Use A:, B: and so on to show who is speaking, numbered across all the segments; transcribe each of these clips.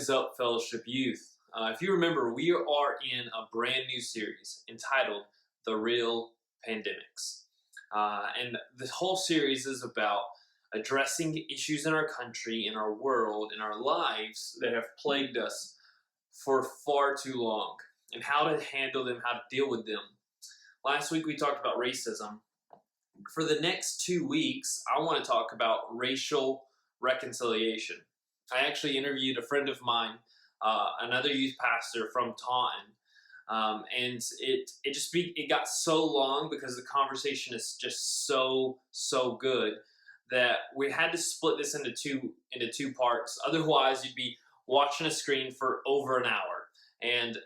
A: is up, Fellowship Youth? If you remember, we are in a brand new series entitled The Real Pandemics. And the whole series is about addressing issues in our country, in our world, in our lives that have plagued us for far too long, and how to handle them, how to deal with them. Last week we talked about racism. For the next 2 weeks, I want to talk about racial reconciliation. I actually interviewed a friend of mine, another youth pastor from Taunton, and it got so long because the conversation is just so good that we had to split this into two parts. Otherwise, you'd be watching a screen for over an hour, and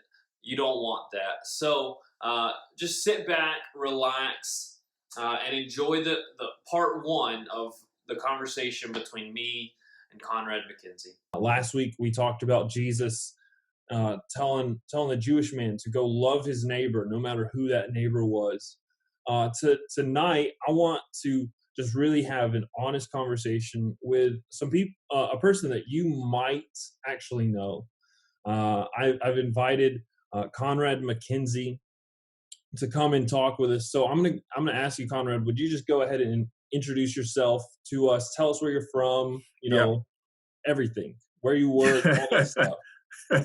A: you don't want that. So just sit back, relax, and enjoy the part one of the conversation between me and Conrad McKenzie.
B: Last week we talked about Jesus telling the Jewish man to go love his neighbor, no matter who that neighbor was. Tonight, I want to just really have an honest conversation with some people, a person that you might actually know. I've invited Conrad McKenzie to come and talk with us. So I'm gonna ask you, Conrad, would you just go ahead and introduce yourself to us? Tell us where you're from, everything, where you work, all that stuff.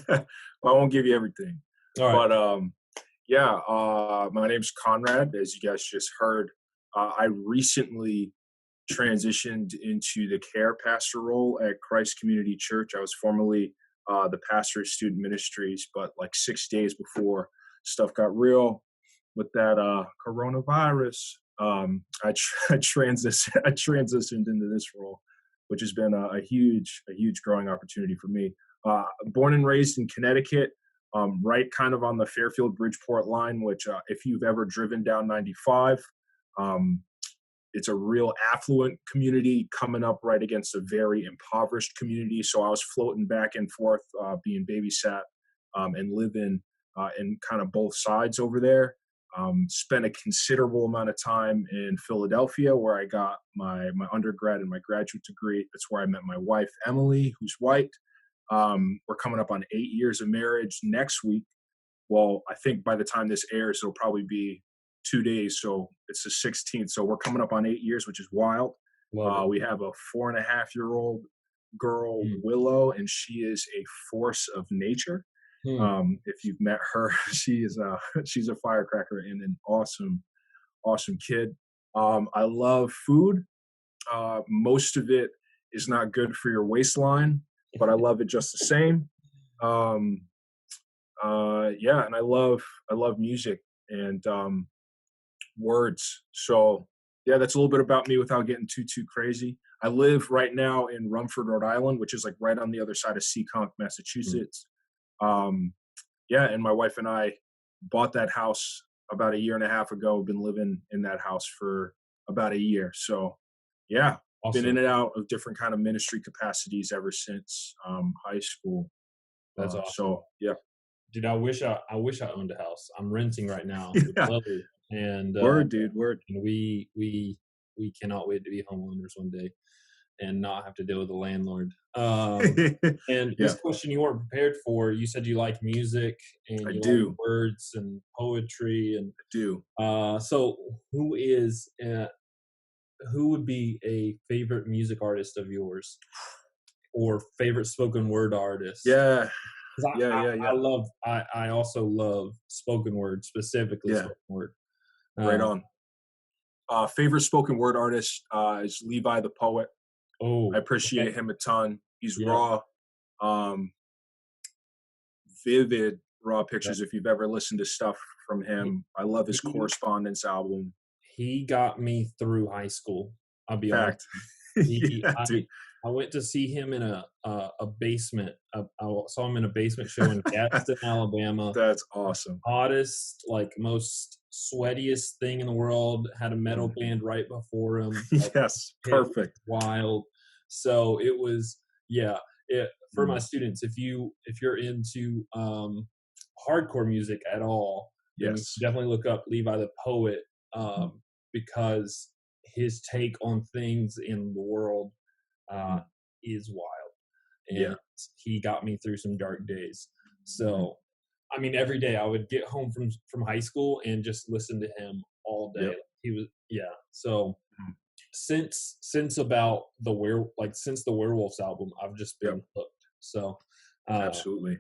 C: Well, I won't give you everything.
B: All right.
C: But my name's Conrad, as you guys just heard. I recently transitioned into the care pastor role at Christ Community Church. I was formerly the pastor of student ministries, but like 6 days before stuff got real with that coronavirus, I transitioned into this role, which has been a huge growing opportunity for me. Born and raised in Connecticut, right kind of on the Fairfield-Bridgeport line, which if you've ever driven down 95, it's a real affluent community coming up right against a very impoverished community. So I was floating back and forth, being babysat and living in kind of both sides over there. Spent a considerable amount of time in Philadelphia, where I got my undergrad and my graduate degree. That's where I met my wife, Emily, who's white. We're coming up on 8 years of marriage next week. Well, I think by the time this airs, it'll probably be 2 days. So it's the 16th. So we're coming up on 8 years, which is wild. We have a 4.5-year-old girl, Willow, and she is a force of nature. If you've met her, she's a firecracker and an awesome kid. I love food. Most of it is not good for your waistline, but I love it just the same. And I love music and words. So yeah, that's a little bit about me without getting too crazy. I live right now in Rumford, Rhode Island, which is like right on the other side of Seekonk, Massachusetts. And my wife and I bought that house about 1.5 years ago. Been living in that house for about a year. So yeah, awesome. Been in and out of different kind of ministry capacities ever since high school.
B: That's awesome.
C: So yeah.
B: Dude, I wish I owned a house. I'm renting right now.
C: Yeah.
B: And
C: word.
B: And we cannot wait to be homeowners one day and not have to deal with the landlord. And this question you weren't prepared for. You said you like music and you like words and poetry, and
C: I do.
B: So who would be a favorite music artist of yours, or favorite spoken word artist?
C: Yeah.
B: I also love spoken word, specifically spoken word.
C: Right on. Favorite spoken word artist is Levi the Poet.
B: Oh,
C: I appreciate him a ton. He's raw, vivid, raw pictures. If you've ever listened to stuff from him, I love his Correspondence album.
B: He got me through high school. I'll be honest. I went to see him in a basement. I saw him in a basement show in Gadsden, Alabama.
C: That's awesome.
B: Hottest, most sweatiest thing in the world. Had a metal band right before him.
C: Yes, perfect.
B: Wild. So it was, for my students, if you're into hardcore music at all,
C: yes,
B: definitely look up Levi the Poet, because his take on things in the world is wild. and he got me through some dark days. So, I mean, every day I would get home from high school and just listen to him all day.
C: Yep.
B: He was, yeah. So since about since the Werewolves album, I've just been hooked. So,
C: Absolutely.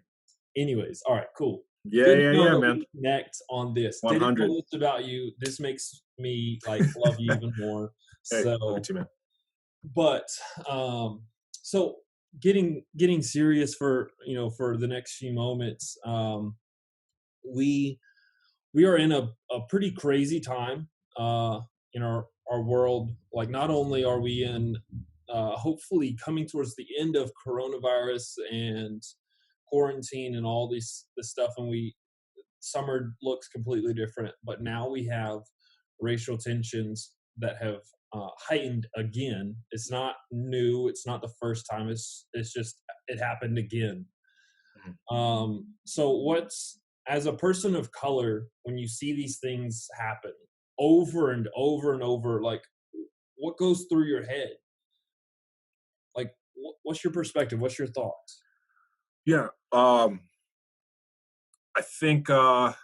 B: anyways, all right, cool.
C: Yeah,
B: Good
C: yeah,
B: to know
C: yeah,
B: that
C: man.
B: we connect on this.
C: 100.
B: Didn't know this about you. This makes me like love you even more.
C: Hey, love you
B: So,
C: too, man.
B: but so getting serious for the next few moments. We are in a pretty crazy time in our world. Like, not only are we in hopefully coming towards the end of coronavirus and quarantine and all this stuff, and summer looks completely different, but now we have racial tensions that have heightened again. It's not new. It's not the first time. It's just it happened again. So as a person of color, when you see these things happen over and over and over, like, what goes through your head? Like, what's your perspective? What's your thoughts?
C: Yeah. I think I'm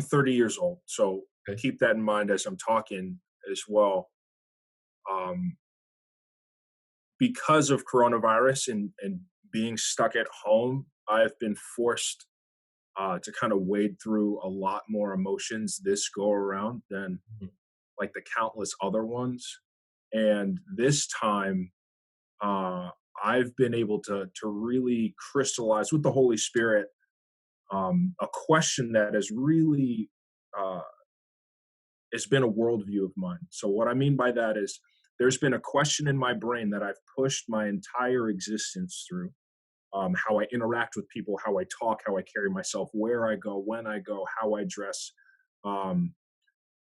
C: 30 years old, so
B: Okay.
C: keep that in mind as I'm talking as well. Because of coronavirus and being stuck at home, I've been forced to kind of wade through a lot more emotions this go around than like the countless other ones. And this time, I've been able to really crystallize with the Holy Spirit a question that has really uh, has been a worldview of mine. So what I mean by that is there's been a question in my brain that I've pushed my entire existence through. How I interact with people, how I talk, how I carry myself, where I go, when I go, how I dress. Um,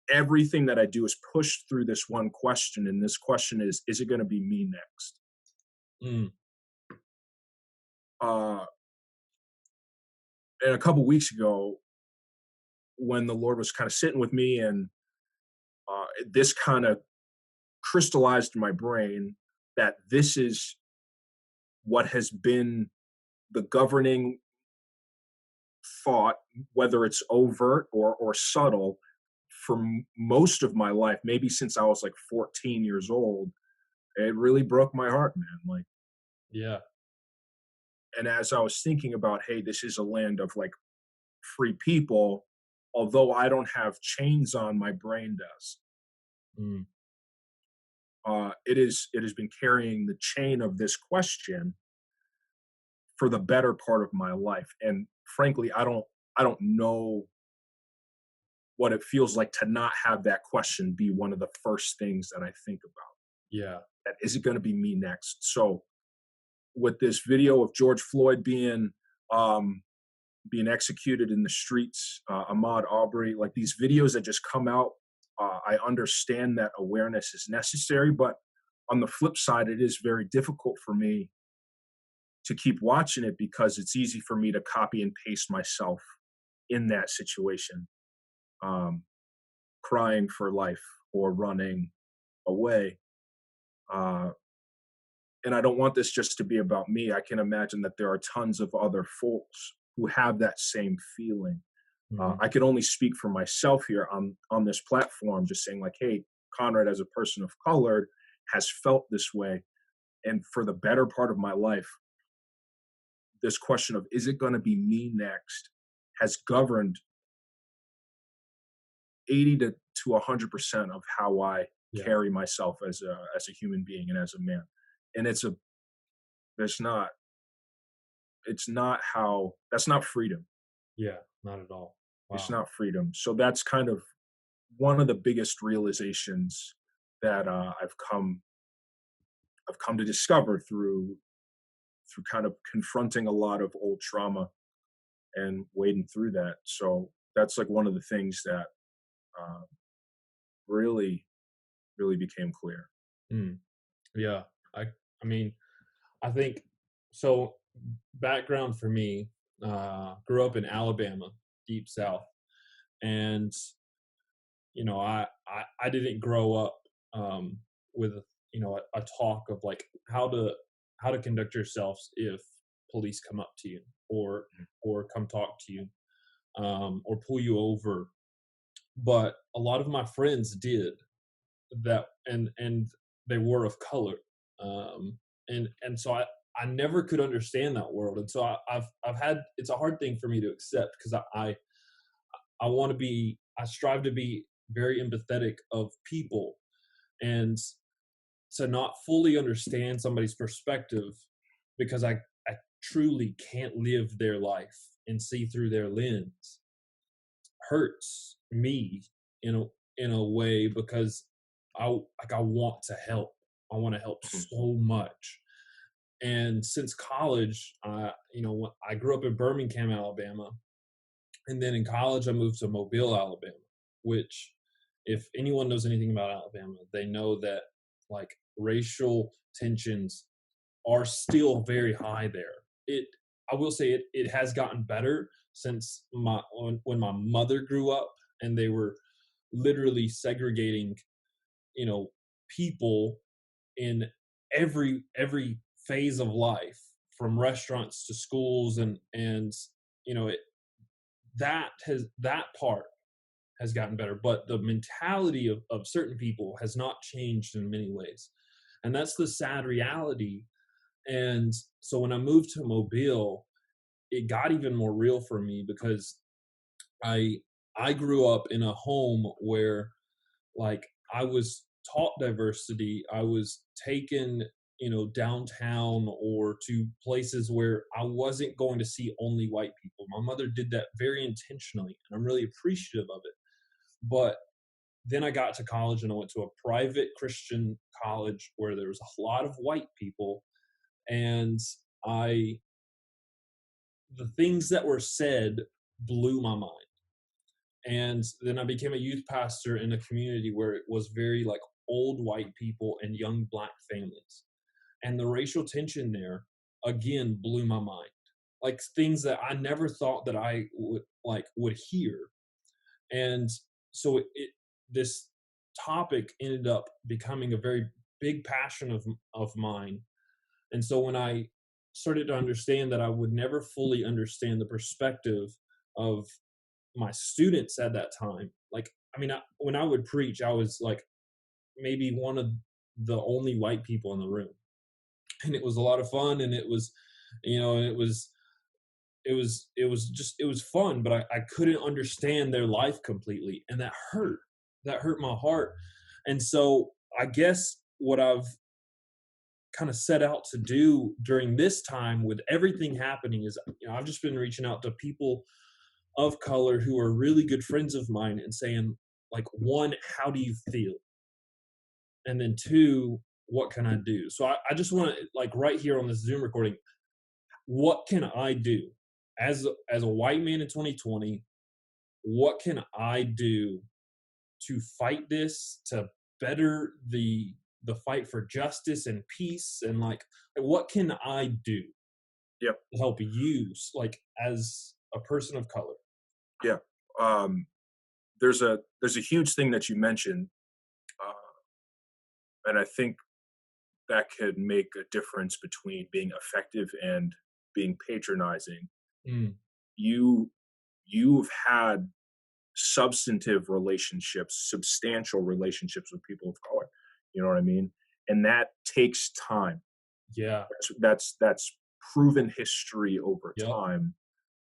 C: Everything that I do is pushed through this one question. And this question is it going to be me next?
B: Mm.
C: And a couple weeks ago, when the Lord was kind of sitting with me and this kind of crystallized in my brain that this is what has been the governing thought, whether it's overt or subtle, for most of my life, maybe since I was like 14 years old. It really broke my heart, man. Like,
B: Yeah.
C: and as I was thinking about, hey, this is a land of like free people, although I don't have chains on, my brain does.
B: Mm.
C: It has been carrying the chain of this question for the better part of my life, and frankly, I don't know what it feels like to not have that question be one of the first things that I think about.
B: Yeah.
C: That is it going to be me next? So, with this video of George Floyd um, being executed in the streets, Ahmaud Arbery, like these videos that just come out, I understand that awareness is necessary, but on the flip side, it is very difficult for me to keep watching it because it's easy for me to copy and paste myself in that situation, crying for life or running away. And I don't want this just to be about me. I can imagine that there are tons of other folks who have that same feeling.
B: Mhm.
C: I can only speak for myself here on this platform, just saying like, hey, Conrad, as a person of color, has felt this way. And for the better part of my life, this question of is it going to be me next has governed 80 to 100% of how I carry myself as a human being and as a man. And that's not freedom.
B: Yeah. Not at all. Wow.
C: It's not freedom. So that's kind of one of the biggest realizations that I've come to discover through kind of confronting a lot of old trauma and wading through that. So that's like one of the things that uh, really, really became clear.
B: Mm. Yeah. I mean, I think so. Background for me, grew up in Alabama, deep South, and I didn't grow up with a talk of like how to how to conduct yourselves if police come up to you or come talk to you, or pull you over. But a lot of my friends did that, and they were of color, and so I never could understand that world, and so I've had, it's a hard thing for me to accept, because I want to be, I strive to be very empathetic of people, and to not fully understand somebody's perspective, because I truly can't live their life and see through their lens, hurts me in a way, because I want to help. I want to help so much. And since college, I grew up in Birmingham, Alabama, and then in college I moved to Mobile, Alabama, which, if anyone knows anything about Alabama, they know that like racial tensions are still very high there. I will say it has gotten better since when my mother grew up, and they were literally segregating, people in every phase of life, from restaurants to schools, and it, that part has gotten better, but the mentality of certain people has not changed in many ways, and that's the sad reality. And so when I moved to Mobile, it got even more real for me, because I I grew up in a home where, like, I was taught diversity. I was taken, downtown or to places where I wasn't going to see only white people. My mother did that very intentionally, and I'm really appreciative of it. But then I got to college, and I went to a private Christian college where there was a lot of white people, and I the things that were said blew my mind. And then I became a youth pastor in a community where it was very like old white people and young black families. And the racial tension there again blew my mind. Like things that I never thought that I would hear. And so this topic ended up becoming a very big passion of mine. And so when I started to understand that I would never fully understand the perspective of my students at that time, like, I mean, when I would preach, I was like maybe one of the only white people in the room. And it was a lot of fun, and it was, it was fun, but I couldn't understand their life completely. And that hurt my heart. And so I guess what I've kind of set out to do during this time with everything happening is, I've just been reaching out to people of color who are really good friends of mine and saying, like, one, how do you feel? And then two, what can I do? So I just want to, like, right here on this Zoom recording, what can I do as a white man in 2020? What can I do to fight this, to better the fight for justice and peace, and like what can I do
C: Yep.
B: to help you, like, as a person of color?
C: Yeah. There's a huge thing that you mentioned, and I think that could make a difference between being effective and being patronizing. You've had substantive relationships, substantial relationships with people of color. You know what I mean? And that takes time.
B: Yeah.
C: That's proven history over time.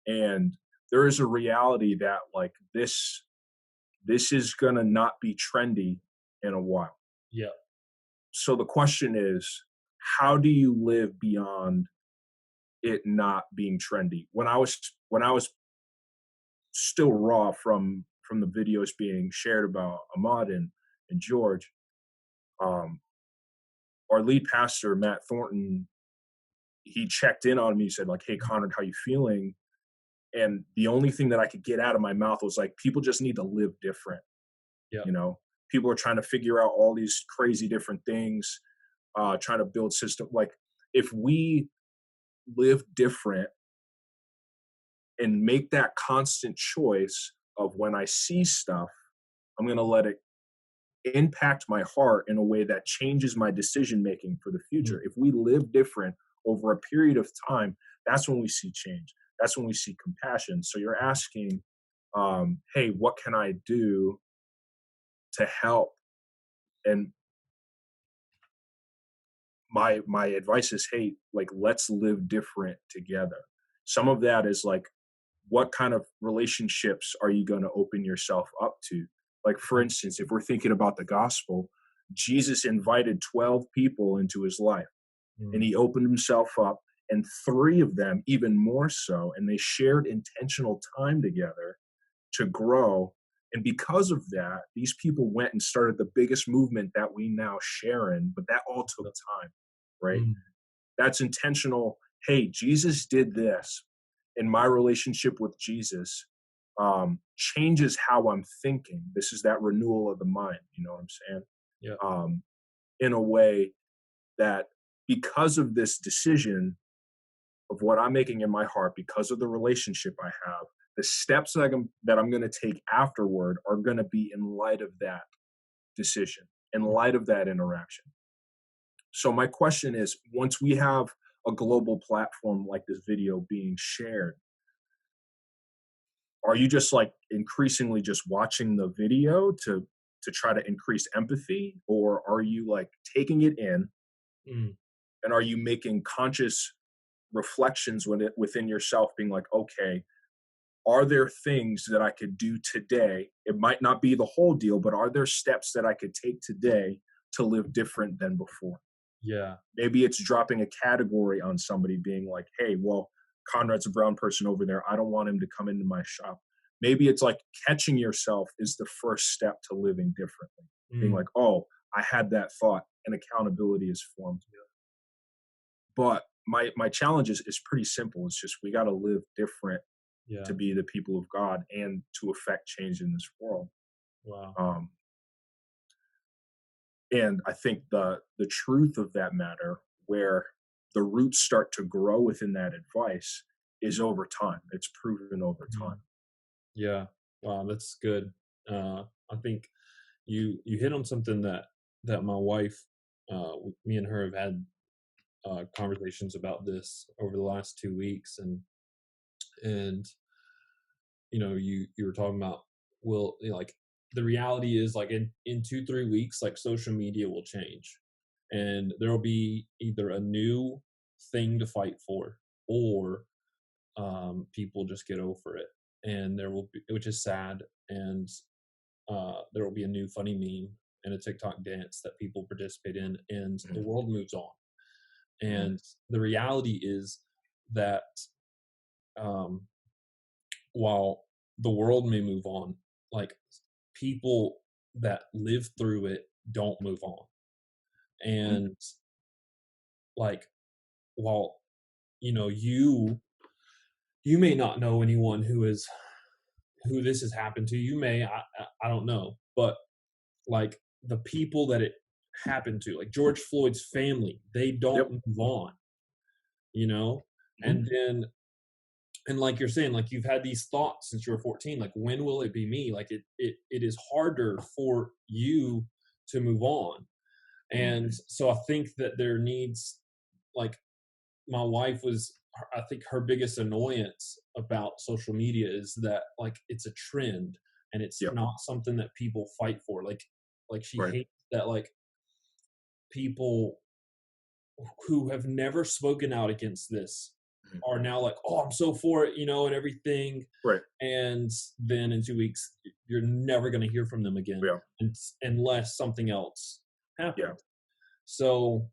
C: And there is a reality that like this is gonna not be trendy in a while.
B: Yeah.
C: So the question is, how do you live beyond it not being trendy? When I was still raw from the videos being shared about Ahmad and George, our lead pastor, Matt Thornton, he checked in on me, said like, "Hey, Conrad, how you feeling?" And the only thing that I could get out of my mouth was like, people just need to live different.
B: Yeah.
C: People are trying to figure out all these crazy different things, trying to build system. Like if we live different and make that constant choice of when I see stuff, I'm going to let it impact my heart in a way that changes my decision making for the future. If we live different over a period of time, that's when we see change. That's when we see compassion. So you're asking, hey, what can I do to help? And my advice is, hey, like, let's live different together. Some of that is like, what kind of relationships are you going to open yourself up to? Like, for instance, if we're thinking about the gospel, Jesus invited 12 people into his life, and he opened himself up, and 3 of them even more so, and they shared intentional time together to grow. And because of that, these people went and started the biggest movement that we now share in, but that all took time, right? That's intentional. Hey, Jesus did this, and my relationship with Jesus changes how I'm thinking. This is that renewal of the mind, you know what I'm saying?
B: Yeah.
C: In a way that, because of this decision of what I'm making in my heart, because of the relationship I have, the steps that I'm going to take afterward are going to be in light of that decision, in light of that interaction. So my question is, once we have a global platform like this video being shared, are you just like increasingly just watching the video to try to increase empathy, or are you like taking it in, and are you making conscious reflections within yourself, being like, okay, are there things that I could do today? It might not be the whole deal, but are there steps that I could take today to live different than before?
B: Yeah.
C: Maybe it's dropping a category on somebody, being like, hey, well, Conrad's a brown person over there. I don't want him to come into my shop. Maybe it's like catching yourself is the first step to living differently. Being like, oh, I had that thought, and accountability is formed. But my challenge is pretty simple. It's just, we got to live different to be the people of God and to affect change in this world.
B: Wow.
C: And I think the truth of that matter, where the roots start to grow within that advice, is over time. It's proven over time.
B: Yeah. Wow, that's good. I think you hit on something that my wife, me and her have had conversations about this over the last 2 weeks, and you were talking about, like, the reality is, like, in 2-3 weeks, like, social media will change, and there will be either a new thing to fight for, or people just get over it, and there will be, which is sad, and there will be a new funny meme and a TikTok dance that people participate in, and the world moves on. And the reality is that while the world may move on, like, people that live through it don't move on. And like, while you may not know anyone who this has happened to, you may, I don't know, but like, the people that it happened to, like George Floyd's family, they don't move on, and then, and like you're saying, like, you've had these thoughts since you were 14, like, when will it be me? Like, it is harder for you to move on. And so I think that there needs, like, my wife was, I think her biggest annoyance about social media is that, like, it's a trend, and it's not something that people fight for. Like she hates that, like, people who have never spoken out against this are now like, oh, I'm so for it, and everything.
C: Right.
B: And then in 2 weeks, you're never going to hear from them again, unless something else happens.
C: Yeah.
B: So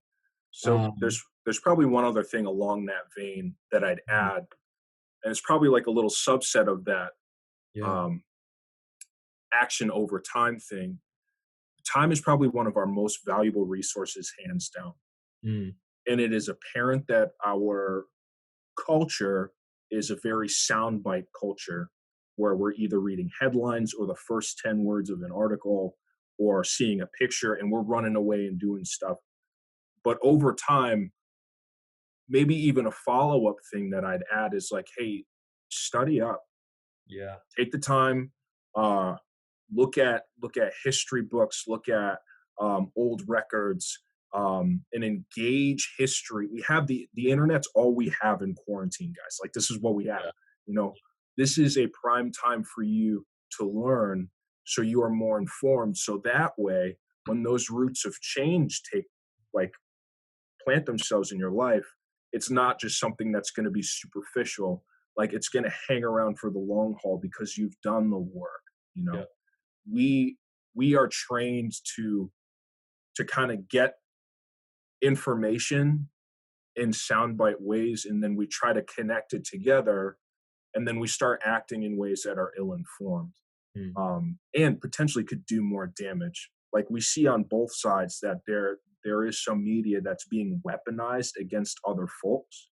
C: there's probably one other thing along that vein that I'd add, and it's probably like a little subset of that action over time thing. Time is probably one of our most valuable resources, hands down. And it is apparent that our culture is a very soundbite culture, where we're either reading headlines or the first 10 words of an article, or seeing a picture, and we're running away and doing stuff. But over time, maybe even a follow-up thing that I'd add is like, hey, study up.
B: Yeah.
C: Take the time. look at history books, look at old records, and engage history. We have the internet's all we have in quarantine, guys. Like, this is what we have.
B: Yeah.
C: You know, this is a prime time for you to learn, so you are more informed. So that way, when those roots of change like plant themselves in your life, it's not just something that's going to be superficial. Like, it's going to hang around for the long haul because you've done the work. You know,
B: Yeah.
C: we are trained to kind of get information in soundbite ways, and then we try to connect it together, and then we start acting in ways that are ill-informed, and potentially could do more damage. Like, we see on both sides that there is some media that's being weaponized against other folks.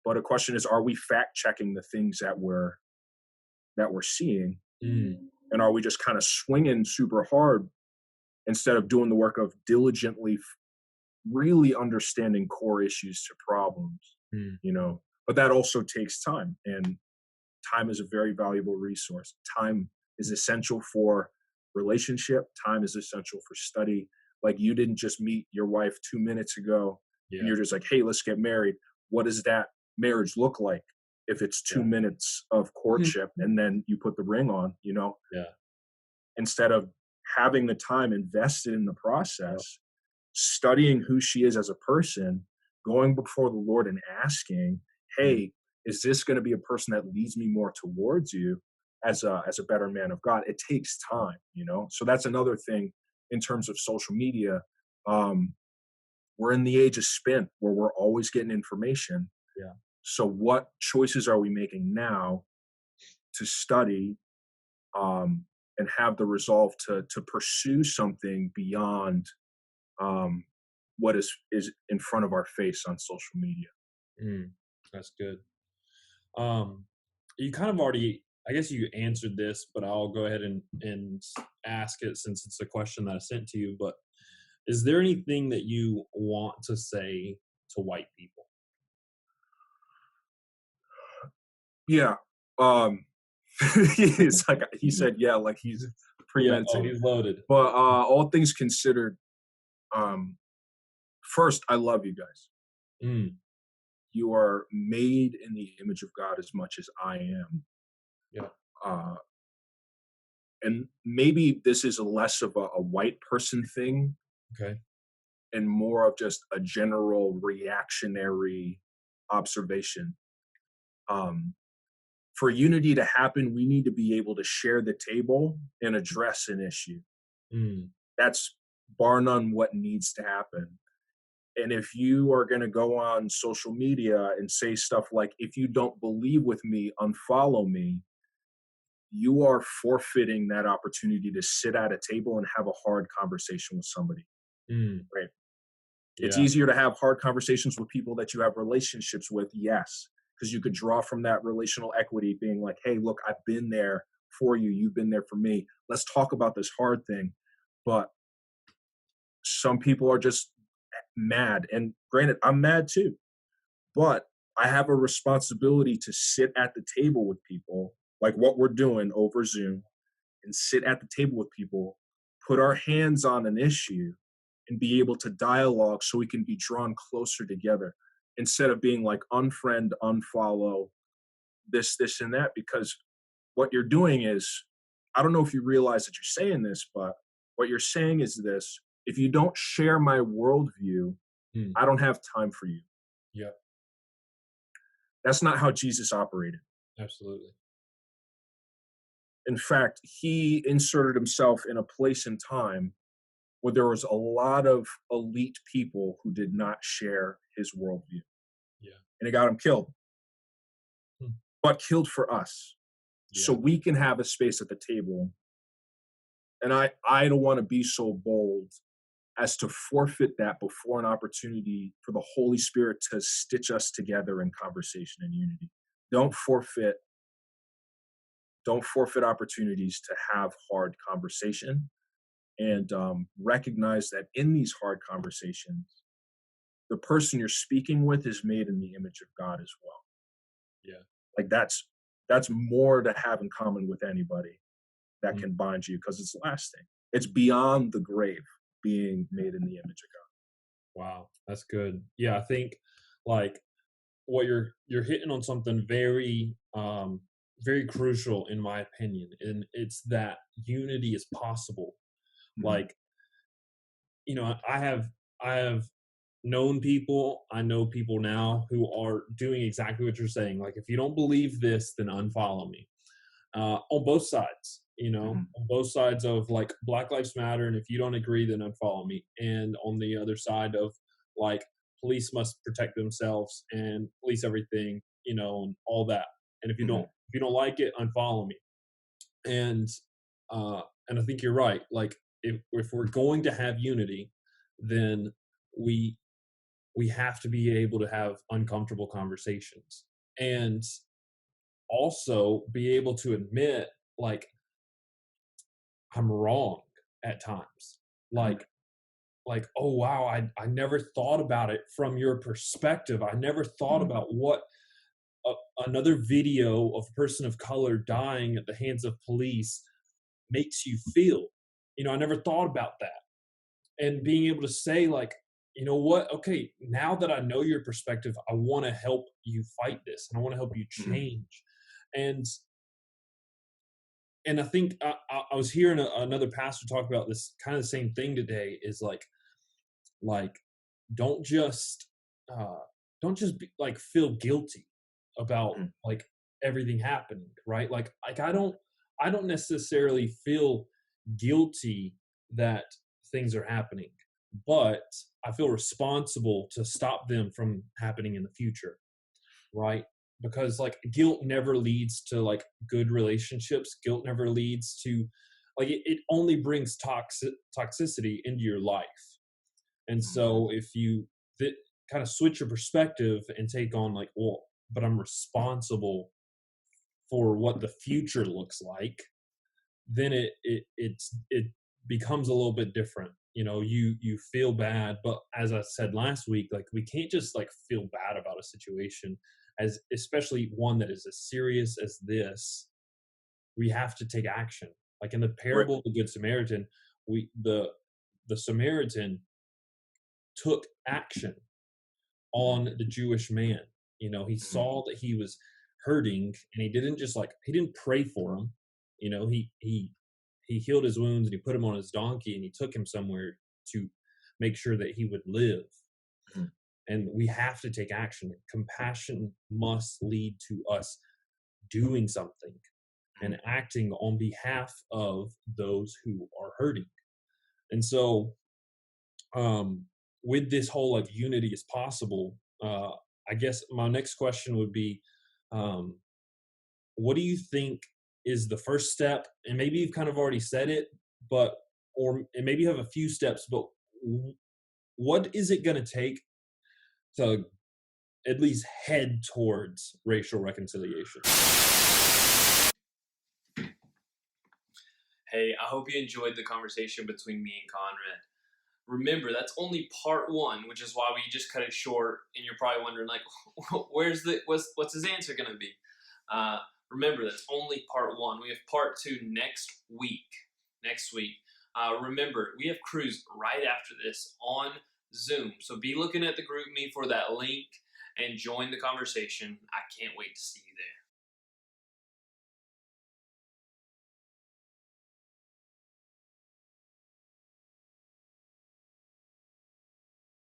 C: But a question is, are we fact checking the things that we're seeing, and are we just kind of swinging super hard instead of doing the work of diligently really understanding core issues to problems? You know, but that also takes time, and time is a very valuable resource. Time is essential for relationship. Time is essential for study. Like, you didn't just meet your wife 2 minutes ago, and you're just like, hey, let's get married. What does that marriage look like if it's 2 minutes of courtship and then you put the ring on, you know? Instead of having the time invested in the process, studying who she is as a person, going before the Lord and asking, hey, is this going to be a person that leads me more towards you as a better man of God? It takes time, you know? So that's another thing in terms of social media. We're in the age of spin where we're always getting information. So what choices are we making now to study, and have the resolve to pursue something beyond what is in front of our face on social media?
B: That's good. You kind of already, I guess you answered this, but I'll go ahead and ask it since it's a question that I sent to you. But is there anything that you want to say to white people?
C: Yeah. It's like he said, yeah, like he's premeditated.
B: He's loaded.
C: But all things considered, first, I love you guys. You are made in the image of God as much as I am. And maybe this is less of a white person thing, and more of just a general reactionary observation. For unity to happen, we need to be able to share the table and address an issue. That's bar none what needs to happen. And if you are going to go on social media and say stuff like, if you don't believe with me, unfollow me, you are forfeiting that opportunity to sit at a table and have a hard conversation with somebody. Right? It's easier to have hard conversations with people that you have relationships with, yes, because you could draw from that relational equity, being like, hey, look, I've been there for you. You've been there for me. Let's talk about this hard thing. But some people are just mad. And granted, I'm mad too. But I have a responsibility to sit at the table with people, like what we're doing over Zoom, and sit at the table with people, put our hands on an issue, and be able to dialogue so we can be drawn closer together, instead of being like unfriend, unfollow, this, and that. Because what you're doing is, I don't know if you realize that you're saying this, but what you're saying is this: if you don't share my worldview, I don't have time for you. That's not how Jesus operated.
B: Absolutely.
C: In fact, he inserted himself in a place and time where there was a lot of elite people who did not share his worldview. And it got him killed. But killed for us. So we can have a space at the table. And I don't want to be so bold as to forfeit that before an opportunity for the Holy Spirit to stitch us together in conversation and unity. Don't forfeit opportunities to have hard conversation, and recognize that in these hard conversations, the person you're speaking with is made in the image of God as well. Like, that's more to have in common with anybody. that can bind you because it's lasting. It's beyond the grave, being made in the image of God.
B: Wow, that's good. Yeah, I think like what you're hitting on something very very crucial in my opinion, and it's that unity is possible. Like, you know, I have known people, I know people now who are doing exactly what you're saying. Like, if you don't believe this, then unfollow me. On both sides, you know, on both sides of like Black Lives Matter, and if you don't agree, then unfollow me. And on the other side of like police must protect themselves and police everything, you know, and all that. And if you don't like it, unfollow me. And and I think you're right. Like, if we're going to have unity, then we we have to be able to have uncomfortable conversations, and also be able to admit like I'm wrong at times. Like, oh wow, I never thought about it from your perspective. I never thought about what another video of a person of color dying at the hands of police makes you feel. You know, I never thought about that. And being able to say like, you know what, okay, now that I know your perspective, I want to help you fight this, and I want to help you change. And I think I was hearing another pastor talk about this kind of the same thing today, is like don't just be, like, feel guilty about like everything happening, right? Like I don't necessarily feel guilty that things are happening, but I feel responsible to stop them from happening in the future, right? Because like guilt never leads to like good relationships. Guilt never leads to like it only brings toxicity into your life. And so if you kind of switch your perspective and take on like, well, but I'm responsible for what the future looks like, then it becomes a little bit different. You know, you feel bad, but as I said last week, like we can't just like feel bad about a situation, as especially one that is as serious as this. We have to take action. Like in the parable of the Good Samaritan, the Samaritan took action on the Jewish man. You know, he saw that he was hurting, and he didn't pray for him. You know, he healed his wounds, and he put him on his donkey, and he took him somewhere to make sure that he would live. And we have to take action. Compassion must lead to us doing something and acting on behalf of those who are hurting. And so with this whole like unity is possible, I guess my next question would be, what do you think is the first step? And maybe you've kind of already said it, but and maybe you have a few steps, but what is it going to take to at least head towards racial reconciliation?
A: Hey, I hope you enjoyed the conversation between me and Conrad. Remember, that's only part one, which is why we just cut it short. And you're probably wondering, like, what's his answer going to be? Remember, that's only part one. We have part two next week. Remember, we have crews right after this on Zoom. So be looking at the group me for that link and join the conversation. I can't wait to see you there.